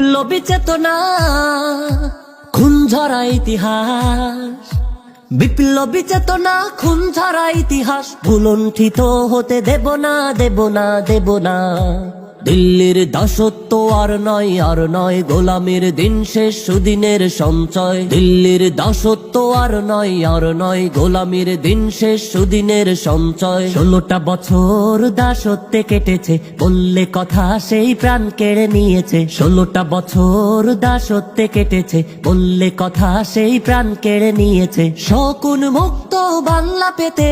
বিপ্লবী চেতনা, খুন ঝরা ইতিহাস। বিপ্লবী চেতনা, খুন ঝরা ইতিহাস ভুলুণ্ঠিত হতে দেব না, দেব না, দেব না। দিল্লির দাসত্ব আর নয়, আর নয় গোলামির দিন শেষ, সুদিনের সঞ্চয়। দিল্লির দাসত্ব আর নয়, আর নয় গোলামির দিন শেষ, সুদিনের সঞ্চয়। 16টা বছর দাসত্বে কেটেছে, বললে কথা সেই প্রাণ কেড়ে নিয়েছে। 16টা বছর দাসত্বে কেটেছে, বললে কথা সেই প্রাণ কেড়ে নিয়েছে। শকুন মুক্ত বাংলা পেতে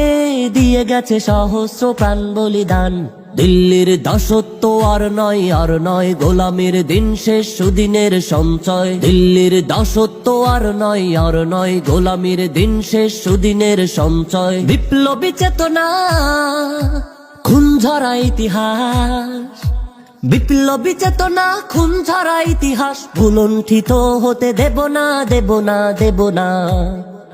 দিয়ে গেছে সহস্র প্রাণ বলিদান। দিল্লির দাসত্ব আর নয়, আর নয় গোলামির দিন শেষ, সুদিনের সঞ্চয়। দিল্লির দাসত্ব আর নয়, আর নয় গোলামির দিন শেষ, সুদিনের সঞ্চয়। বিপ্লবী চেতনা, খুন ঝরা ইতিহাস। বিপ্লবী চেতনা, খুন ঝরা ইতিহাস ভুলুণ্ঠিত হতে দেব না, দেব না, দেব না।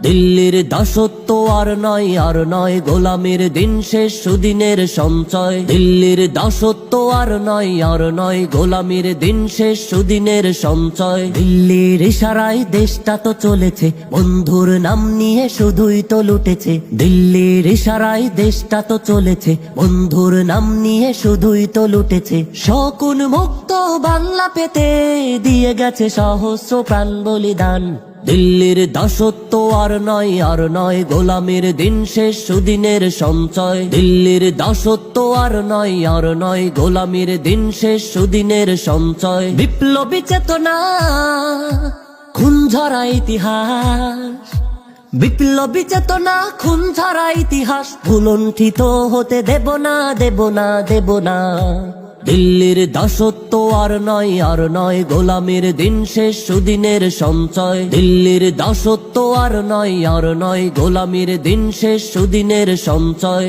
দিল্লির দাসত্ব আর নয়, আর নয় গোলামির দিন শেষ, সুদিনের সঞ্চয়। দিল্লির দাসত্ব আর নয়, আর নয় গোলামির দিন শেষ, সুদিনের সঞ্চয়। দিল্লির ইশারায় দেশটা তো চলেছে, বন্ধুর নাম নিয়ে শুধুই তো লুটেছে। দিল্লির ইশারায় দেশটা তো চলেছে, বন্ধুর নাম নিয়ে শুধুই তো লুটেছে। শকুন মুক্ত বাংলা পেতে দিয়ে গেছে সহস্র প্রাণ বলিদান। দিল্লির দাসত্ব আর নয়, আর নয় গোলামির দিন শেষ, সুদিনের সঞ্চয়। দিল্লির দাসত্ব আর নয়, আর নয় গোলামির দিন শেষ, সুদিনের সঞ্চয়। বিপ্লবী চেতনা, খুন ঝরা ইতিহাস। বিপ্লবী চেতনা, খুন ঝরা ইতিহাস ভুলুণ্ঠিত হতে দেব না, দেব না, দেব না। দিল্লির দাসত্ব আর নয়, আর নয় গোলামির দিন শেষ, সুদিনের সঞ্চয়। দিল্লির দাসত্ব আর নয়, আর নয় গোলামির দিন শেষ, সুদিনের সঞ্চয়।